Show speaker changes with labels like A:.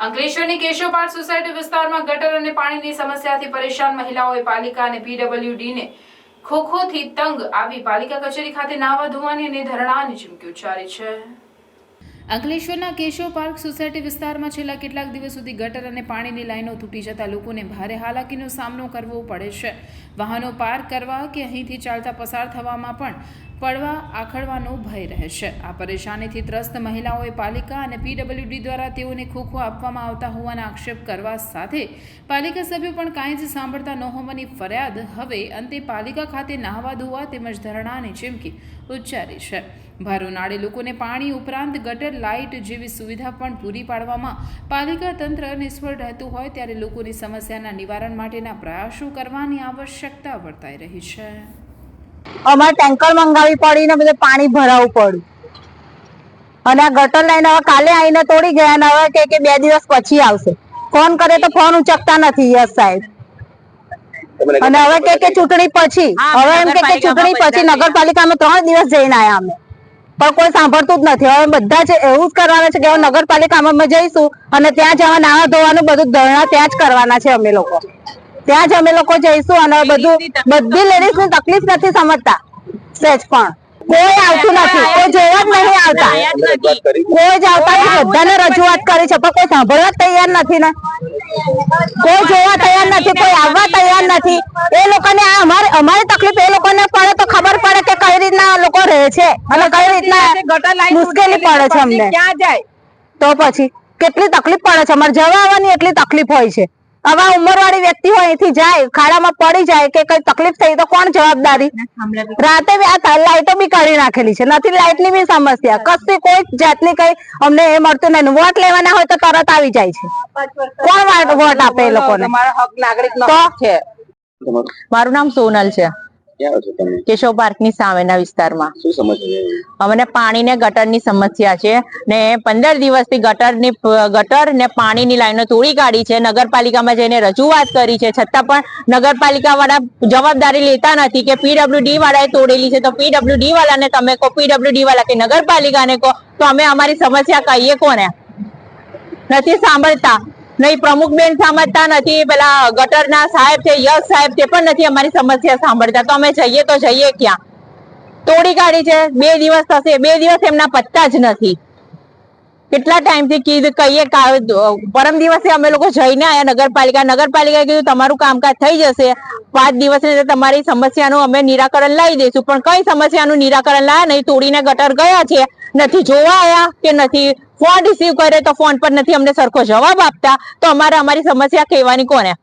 A: અંકલેશ્વરની Keshav park society વિસ્તારમાં ગટર અને પાણીની સમસ્યાથી પરેશાન મહિલાઓએ પાલિકા અને પીડબ્લ્યુડીને ખોખોથી તંગ આવી પાલિકા કચેરી ખાતે નાવા ધોવાની અને ધરણાની ચીમકી ઉચ્ચારી છે। અંકલેશ્વરના કેશવ પાર્ક સોસાયટી વિસ્તારમાં છેલ્લા કેટલાક દિવસ સુધી ગટર અને પાણીની લાઈનો તૂટી જતા લોકોને ભારે હાલાકીનો સામનો કરવો પડે છે। વાહનો પાર્ક કરવા કે અહીંથી ચાલતા પસાર થવામાં પણ પડવા આખડવાનો ભય રહે છે। આ પરેશાનીથી ત્રસ્ત મહિલાઓએ પાલિકા અને પીડબ્લ્યુડી દ્વારા તેઓને ખોખો આપવામાં આવતા હોવાના આક્ષેપ કરવા સાથે પાલિકા સભ્યો પણ કાંઈ જ સાંભળતા ન હોવાની ફરિયાદ હવે અંતે પાલિકા ખાતે નાહવા ધોવા તેમજ ધરણાની ચીમકી ઉચ્ચારી છે। ભર ઉનાળે લોકોને પાણી ઉપરાંત ગટર લાઇટ જેવી સુવિધા પણ પૂરી પાડવામાં પાલિકા તંત્ર નિષ્ફળ રહેતું હોય ત્યારે લોકોની સમસ્યાના નિવારણ માટેના પ્રયાસો કરવાની આવશ્યકતા વર્તાઈ રહી છે।
B: અમારે ટેન્કર મંગાવી પડી ને બધે પાણી ભરાવવું પડ્યું અને આ ગટર લાઈન હવે કાલે આવીને તોડી ગયા અને હવે કે 2 દિવસ પછી આવશે। ફોન કરે તો ફોન ઉચકતા નથી યસ સાહેબ। અને હવે કે ચૂંટણી પછી હવે એમ કે ચૂંટણી પછી નગરપાલિકામાં 3 દિવસ જઈને આયા અમે પણ કોઈ સાંભળતું જ નથી। હવે બધા જ એવું જ કરવાના છે કે હવે નગરપાલિકામાં અમે જઈશું અને ત્યાં જવા નાવા ધોવાનું બધું ધરણા ત્યાં જ કરવાના છે। અમે લોકો ત્યાં જ અમે લોકો જઈશું અને બધી લેડીઝ ની તકલીફ નથી સમજતા સહેજ પણ કોઈ આવતું નથી, કોઈ જોવા જ નહીં આવતા, કોઈ જ આવતા નથી। બધાને રજૂઆત કરી છે પણ કોઈ સાંભળવા તૈયાર નથી ને કોઈ જોવા તૈયાર નથી, કોઈ આવવા તૈયાર નથી। એ લોકોને અમારી તકલીફ એ લોકોને પડે તો ખબર પડે કે કઈ રીતના લોકો રહે છે અને કઈ રીતના મુશ્કેલી પડે છે અમને। ક્યાં જાય તો પછી કેટલી તકલીફ પડે છે, અમારે જવા આવવાની એટલી તકલીફ હોય છે। આવા ઉંમરવાળી વ્યક્તિ હોય અહીંથી જાય ખાડામાં પડી જાય કે કઈ તકલીફ થઈ તો કોણ જવાબદારી? રાતે આ લાઈટો બી કાઢી નાખેલી છે, નથી લાઈટ ની બી સમસ્યા, કશી કોઈ જાતની કઈ અમને એ મળતું નહીં। વોટ લેવાના હોય તો તરત આવી જાય છે, કોણ વોટ આપે એ લોકોને? મારું નામ સોનલ છે, કેશવ પાર્ક ની સામેના વિસ્તારમાં। અમને પાણી ને ગટર ની સમસ્યા છે ને 15 દિવસથી ગટર ને પાણીની લાઈનો તોડી કાઢી છે। નગરપાલિકામાં જઈને રજૂઆત કરી છે છતાં પણ નગરપાલિકા વાળા જવાબદારી લેતા નથી કે પીડબ્લ્યુડી વાળાએ તોડેલી છે તો પીડબ્લ્યુડી વાળાને તમે કહો, પીડબ્લ્યુડી વાળા કે નગરપાલિકાને કહો તો અમે અમારી સમસ્યા કહીએ કોને? નથી સાંભળતા, નહીં પ્રમુખબેન સમજતા નથી, પેલા ગટરના સાહેબ છે યશ સાહેબ તે પણ નથી અમારી સમસ્યા સાંભળતા। તો અમે જઈએ તો જઈએ ક્યાં? તોડી કાઢી છે, 2 દિવસ થશે, 2 દિવસ એમના પત્તા જ નથી। કેટલા ટાઈમથી કહીએ પરમ દિવસે અમે લોકો જઈને આયા નગરપાલિકાએ કીધું તમારું કામકાજ થઈ જશે 5 દિવસની અંદર તમારી સમસ્યાનું અમે નિરાકરણ લાવી દઈશું, પણ કઈ સમસ્યાનું નિરાકરણ લાયા નહીં। તોડીને ગટર ગયા છે, નથી જોવા આયા કે નથી ફોન રિસીવ કરે તો ફોન પર નથી અમને સરખો જવાબ આપતા, તો અમારી સમસ્યા કહેવાની કોને?